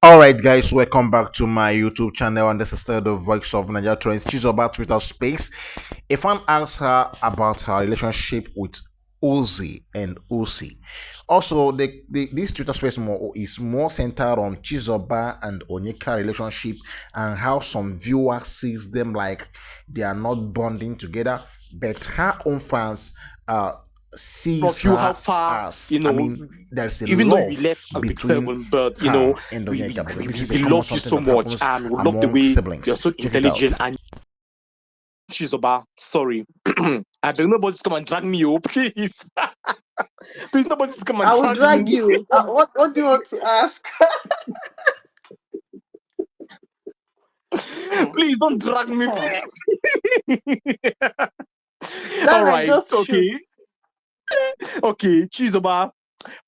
All right, guys, welcome back to my YouTube channel, and this is still the voice of Nigeria Trends. Chizoba Twitter Space. A fan asked her about her relationship with Ozzy and Uzi. Also, this Twitter Space is more centered on Chizoba and Onyeka relationship and how some viewers sees them like they are not bonding together, but her own fans sees Of you how her far, as, there's a even though you love left a bit between 7, but her and we, we, Onyeka because we, this we is a we common love you something so that much happens and we love the among way you're siblings. so Check it out. intelligent. And Chizoba, sorry. I beg nobody to come and drag me, please. Please, nobody to come and I will drag drag me. you. What do you want to ask? Please don't drag me, please. All Darren, right, just shoot. okay, Chizoba.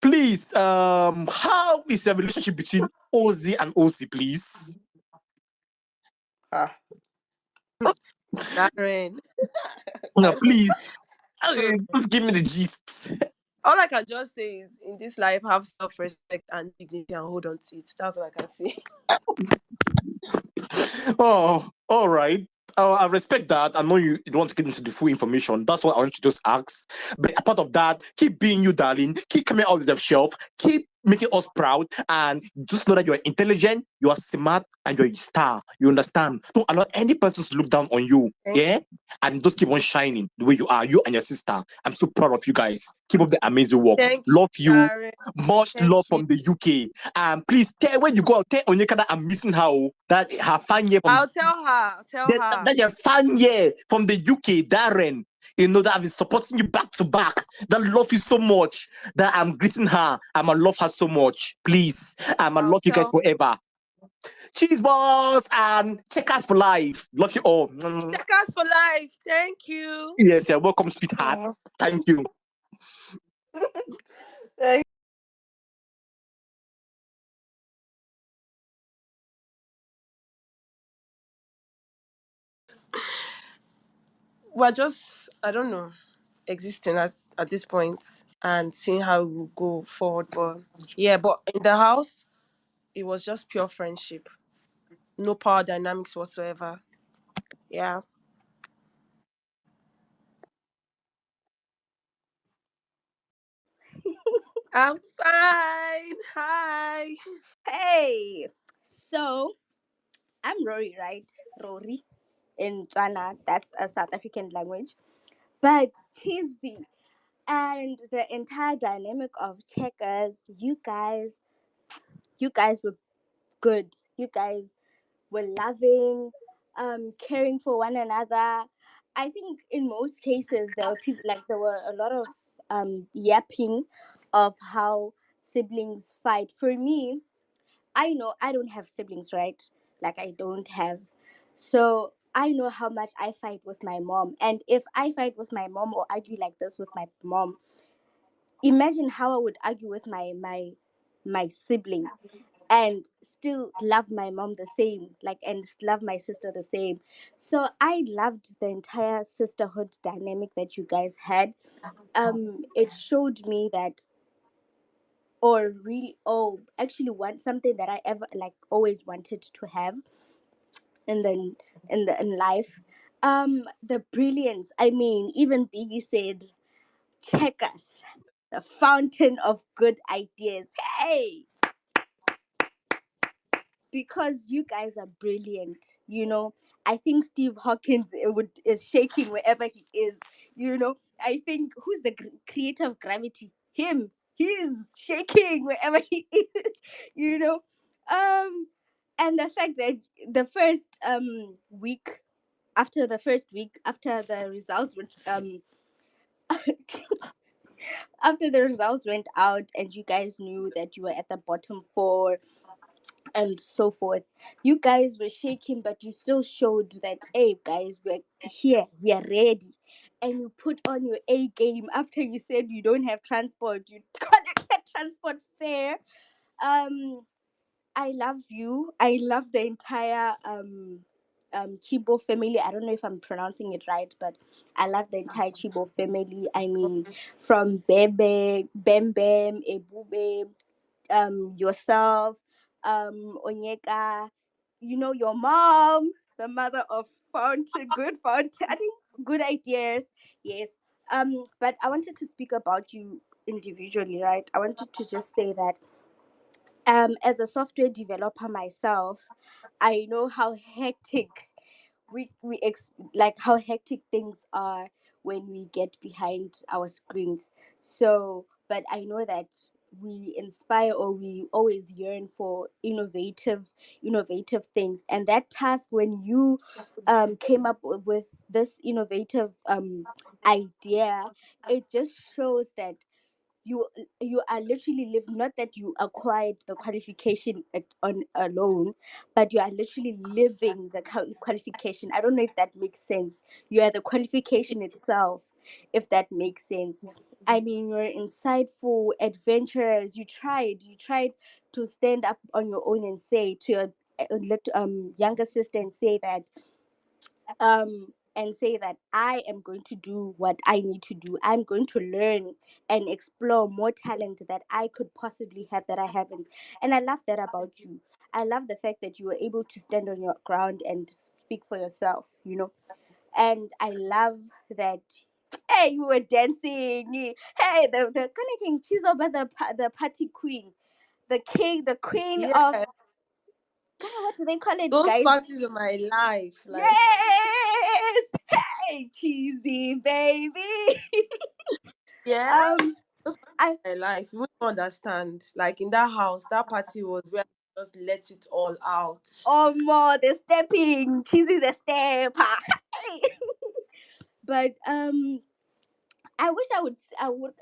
Please, how is the relationship between Ozzy and Ozzy, please? Ah. Darren. No, please. Just give me the gist. All I can just say is in this life, have self respect and dignity and hold on to it. That's all I can say. Oh, all right. I respect that. I know you don't want to get into the full information. That's what I want to just ask. But apart of that, keep being you, darling. Keep coming out with yourself. Keep making us proud. And just know that you're intelligent, you are smart, and you're a star. You understand? Don't allow any person to look down on you. Yeah? And just keep on shining the way you are, you and your sister. I'm so proud of you guys. Keep up the amazing work. Thank Love you, you. Darren. Much Thank love you. from the UK. Please tell when you go out, tell Onyeka that I'm missing her. That her fan here from I'll tell her. that your fan here from the UK, Darren. You know that I've been supporting you back to back. That love you so much. That I'm greeting her. I'ma love her so much. Please. I'ma I'll love you guys tell forever. Cheese balls and check us for life. Love you all. Checkers for life. Thank you. Yes, you're welcome, sweetheart. Thank you. We're just, I don't know, existing at this point and seeing how we will go forward. But yeah, but in the house, it was just pure friendship. No power dynamics whatsoever. Yeah. I'm fine. Hi. Hey, so I'm Rory, right? Rory in Tswana, that's a South African language. But cheesy and the entire dynamic of checkers, you guys were good. You guys were loving, caring for one another. I think in most cases there were people like there were a lot of yapping of how siblings fight. For me, I know I don't have siblings, right? Like I don't have. So I know how much I fight with my mom. And if I fight with my mom or argue like this with my mom, imagine how I would argue with my sibling and still love my mom the same, like and love my sister the same. So I loved the entire sisterhood dynamic that you guys had. It showed me that or really actually want something that I ever like always wanted to have in the in life. The brilliance. I mean, even Biggie said, check us. The fountain of good ideas. Hey, because you guys are brilliant. I think Steve Hawkins is shaking wherever he is. I think who's the creator of Gravity? Him. He's shaking wherever he is. You know, um, and the fact that the first week after the results which after the results went out and you guys knew that you were at the bottom four and so forth. You guys were shaking, but you still showed that, hey, guys, we're here, we are ready. And you put on your A game after you said you don't have transport, you collected transport fare. I love you. I love the entire Chibo family. I don't know if I'm pronouncing it right, but I love the entire Chibo family. I mean, from Bebe, Bem Bem, Ebube, yourself, Onyeka, your mom, the mother of good fountain. I think good ideas. Yes. But I wanted to speak about you individually, right? I wanted to just say that as a software developer myself, I know how hectic like how hectic things are when we get behind our screens. So, but I know that we inspire, or we always yearn for innovative things. And that task, when you came up with this innovative idea, it just shows that you you are literally living, not that you acquired the qualification on alone, but you are literally living the qualification. I don't know if that makes sense. You are the qualification itself, if that makes sense. I mean, you're insightful, adventurous. You tried to stand up on your own and say to your younger sister and say that I am going to do what I need to do. I'm going to learn and explore more talent that I could possibly have that I haven't. And I love that about you. I love the fact that you were able to stand on your ground and speak for yourself. And I love that. Hey, you were dancing. Hey, the kind of king Chizoba, the party queen, the queen Yeah, of, God, what do they call it, those guys? parties were my life. Like, Yes. Hey, cheesy baby. yes, um, those I parties were my life. You wouldn't understand. Like in that house, that party was where I just let it all out. more the stepping, cheesy the step. But I wish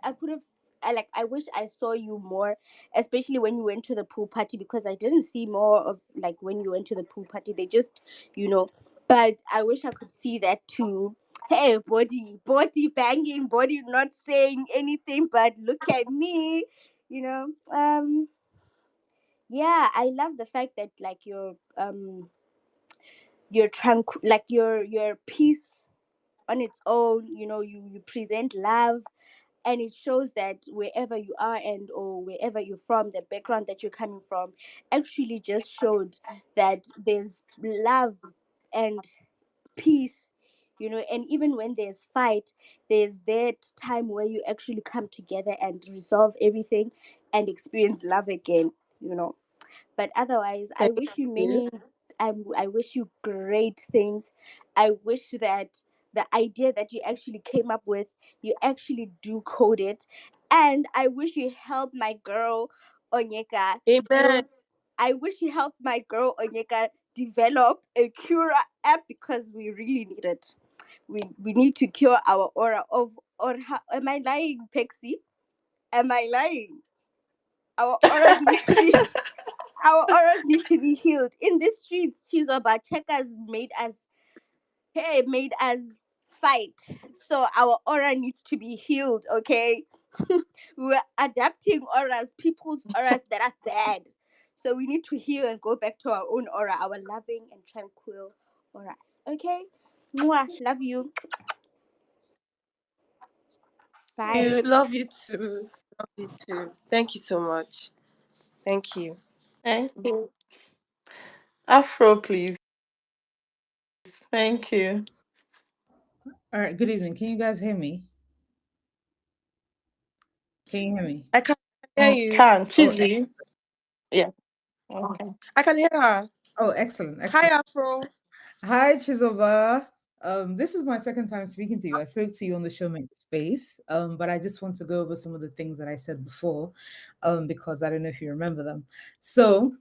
I could have. I wish I saw you more, especially when you went to the pool party, because I didn't see more of, like, when you went to the pool party. They just, you know. But I wish I could see that too. Hey, body banging, body not saying anything, but look at me, you know. Yeah, I love the fact that, like, you're tranquil, like your peace on its own. You present love, and it shows that wherever you are, and or wherever you're from, the background that you're coming from actually just showed that there's love and peace. And even when there's fight, there's that time where you actually come together and resolve everything and experience love again. But otherwise, I Thank wish you you. many. I wish you great things. I wish that the idea that you actually came up with, you actually do code it. And I wish you help my girl Onyeka Amen. build. I wish you help my girl Onyeka develop a Cura app, because we really need it. We need to cure our aura of, or how, am I lying, Pexi? Am I lying? Our auras need to be our auras need to be healed. In the streets, Chizoba checkers made us fight. So our aura needs to be healed, okay? We're adapting auras, people's auras that are bad. So we need to heal and go back to our own aura, our loving and tranquil auras. Okay? Mwah, love you. Bye. You love you too. Love you too. Thank you so much. Thank you. Thank you. Afro, please. Thank you. All right, good evening. Can you guys hear me? Can you hear me? I can hear you. Can Oh, cheesy. Yeah. Okay. I can hear her. oh, excellent, Hi, excellent. Afro. Hi, Chizoba. This is my second time speaking to you. I spoke to you on the Showmate Space, but I just want to go over some of the things that I said before, because I don't know if you remember them. So,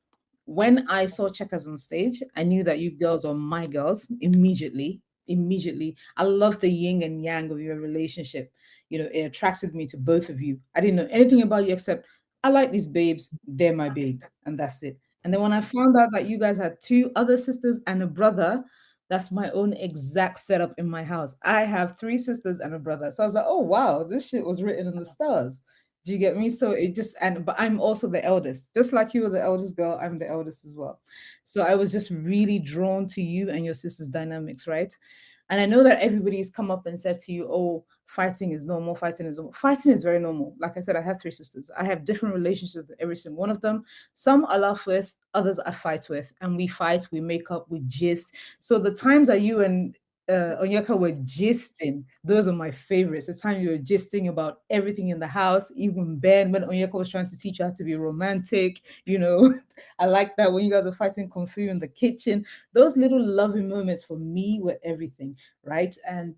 when I saw Checkers on stage, I knew that you girls are my girls immediately. Immediately, I love the yin and yang of your relationship. It attracted me to both of you. I didn't know anything about you except I like these babes. They're my babes, and that's it. And then when I found out that you guys had two other sisters and a brother, that's my own exact setup in my house. I have three sisters and a brother. So I was like, oh wow, this shit was written in the stars. Do you get me? So it just, but I'm also the eldest. Just like you were the eldest girl, I'm the eldest as well. So I was just really drawn to you and your sister's dynamics, right? And I know that everybody's come up and said to you, oh, fighting is normal, fighting is normal. Fighting is very normal. Like I said, I have three sisters. I have different relationships with every single one of them. Some I laugh with, others I fight with, and we fight, we make up, we gist. So the times that you and Onyeka were gisting, those are my favorites. The time you were gisting about everything in the house, even Ben, when Onyeka was trying to teach you how to be romantic, I like that when you guys were fighting kung fu in the kitchen. Those little loving moments for me were everything, right? And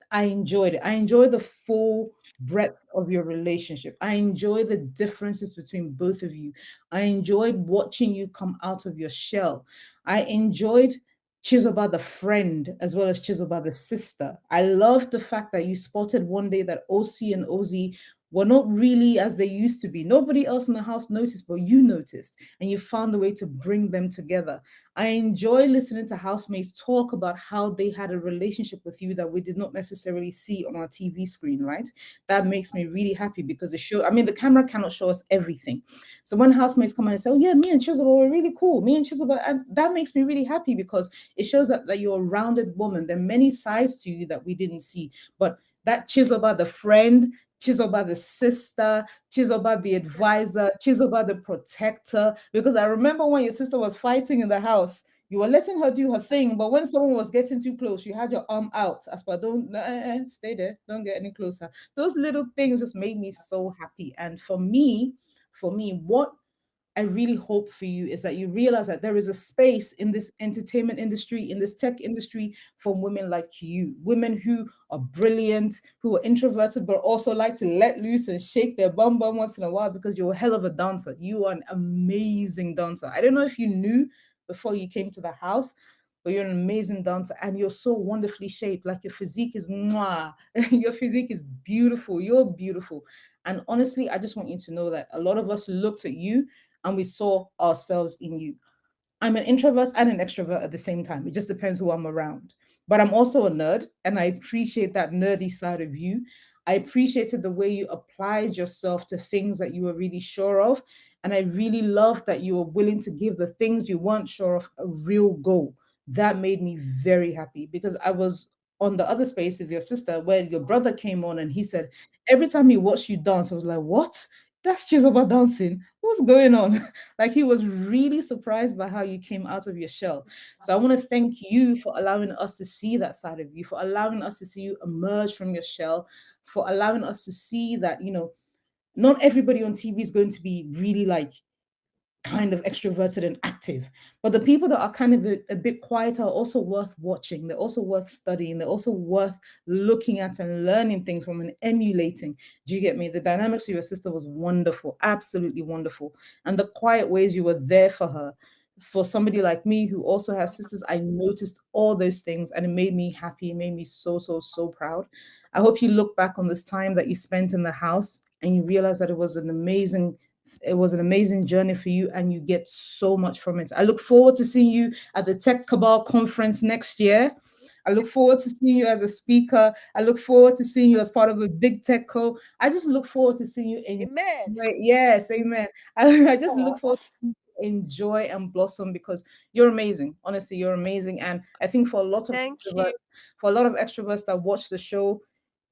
I enjoyed it. I enjoyed the full breadth of your relationship. I enjoy the differences between both of you. I enjoyed watching you come out of your shell. I enjoyed Chizoba the friend as well as Chizoba the sister. I loved the fact that you spotted one day that OC and Ozzy were not really as they used to be. Nobody else in the house noticed, but you noticed, and you found a way to bring them together. I enjoy listening to housemates talk about how they had a relationship with you that we did not necessarily see on our TV screen, right? That makes me really happy because the camera cannot show us everything. So when housemates come and say, oh yeah, me and Chizoba were really cool, me and Chizoba, and that makes me really happy because it shows that you're a rounded woman. There are many sides to you that we didn't see, but that Chizoba the friend, Chizoba the sister, Chizoba the advisor, Chizoba the protector. Because I remember when your sister was fighting in the house, you were letting her do her thing, but when someone was getting too close, you had your arm out. As per, don't stay there, don't get any closer. Those little things just made me so happy. And for me, what I really hope for you is that you realize that there is a space in this entertainment industry, in this tech industry, for women like you, women who are brilliant, who are introverted, but also like to let loose and shake their bum bum once in a while because you're a hell of a dancer. You are an amazing dancer. I don't know if you knew before you came to the house, but you're an amazing dancer and you're so wonderfully shaped. Like your physique is mwah. Your physique is beautiful. You're beautiful. And honestly, I just want you to know that a lot of us looked at you and we saw ourselves in you. I'm an introvert and an extrovert at the same time. It just depends who I'm around. But I'm also a nerd, and I appreciate that nerdy side of you. I appreciated the way you applied yourself to things that you were really sure of. And I really loved that you were willing to give the things you weren't sure of a real go. That made me very happy because I was on the other space with your sister where your brother came on and he said, every time he watched you dance, I was like, what? That's Chizoba dancing. What's going on? Like he was really surprised by how you came out of your shell. So I want to thank you for allowing us to see that side of you, for allowing us to see you emerge from your shell, for allowing us to see that, not everybody on TV is going to be really like kind of extroverted and active. But the people that are kind of a bit quieter are also worth watching. They're also worth studying. They're also worth looking at and learning things from and emulating. Do you get me? The dynamics of your sister was wonderful, absolutely wonderful. And the quiet ways you were there for her. For somebody like me who also has sisters, I noticed all those things and it made me happy. It made me so, so, so proud. I hope you look back on this time that you spent in the house and you realize that it was an amazing journey for you and you get so much from it. I look forward to seeing you at the Tech Cabal conference next year. I look forward to seeing you as a speaker. I look forward to seeing you as part of a big tech co. I just look forward to seeing you in. Amen. Yes, amen. I just look forward to enjoy and blossom because you're amazing. Honestly, you're amazing. And I think Thank you. for a lot of extroverts that watch the show,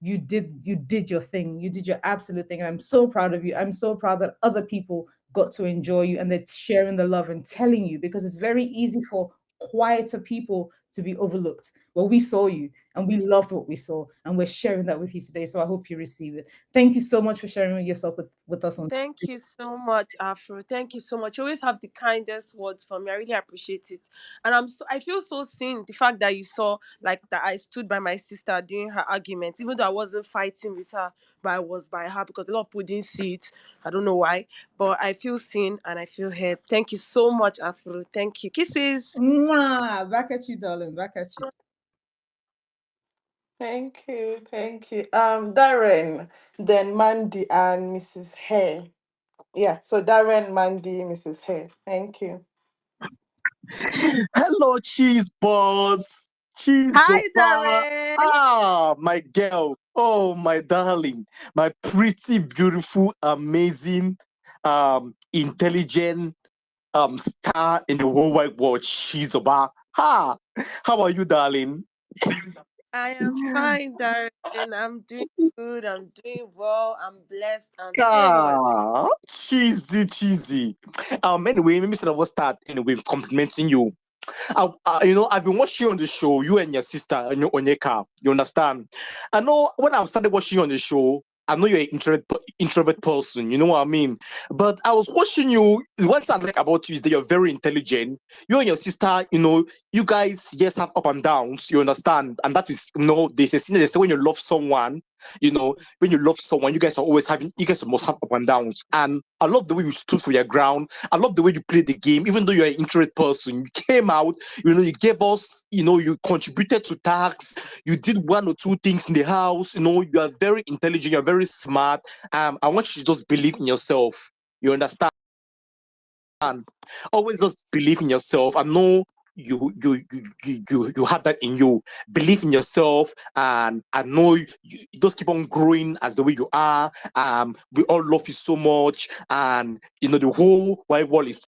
you did your thing. You did your absolute thing. I'm so proud of you. I'm so proud that other people got to enjoy you and they're sharing the love and telling you because it's very easy for quieter people to be overlooked. Well, we saw you and we loved what we saw and we're sharing that with you today. So I hope you receive it. Thank you so much for sharing yourself with us on. Thank you so much, Afro. Thank you so much. You always have the kindest words for me. I really appreciate it. And I feel so seen the fact that you saw like that I stood by my sister during her arguments, even though I wasn't fighting with her, but I was by her because a lot of people didn't see it. I don't know why. But I feel seen and I feel heard. Thank you so much, Afro. Thank you. Kisses. Mwah! Back at you, darling. Back at you. Thank you. Thank you. Darren, then Mandy and Mrs. Hare. Yeah, so Darren, Mandy, Mrs. Hare. Thank you. Hello, cheese balls. Hi, Chizoba. Darren. Ah, my girl. Oh, my darling. My pretty, beautiful, amazing, intelligent star in the whole wide world, Chizoba. Ha! How are you, darling? I am fine, Darren. I'm doing good. I'm doing well. I'm blessed and favored. Ah, cheesy. Anyway, maybe instead of us start anyway complimenting you. I've been watching you on the show, you and your sister, Onyeka. You understand? I know when I started watching you on the show, I know you're an introvert person, you know what I mean? But I was watching you. One thing I like about you is that you're very intelligent. You and your sister, you guys, yes, have up and downs, you understand? And that is, they say when you love someone, when you love someone, you guys must have up and downs. And I love the way you stood for your ground. I love the way you played the game, even though you're an introvert person. You came out, you gave us, you contributed to tasks, you did one or two things in the house, you are very intelligent, you're very smart. I want you to just believe in yourself. You understand? Always just believe in yourself. I know you have that in you. Believe in yourself, and I know you just keep on growing as the way you are. We all love you so much, and the whole wide world is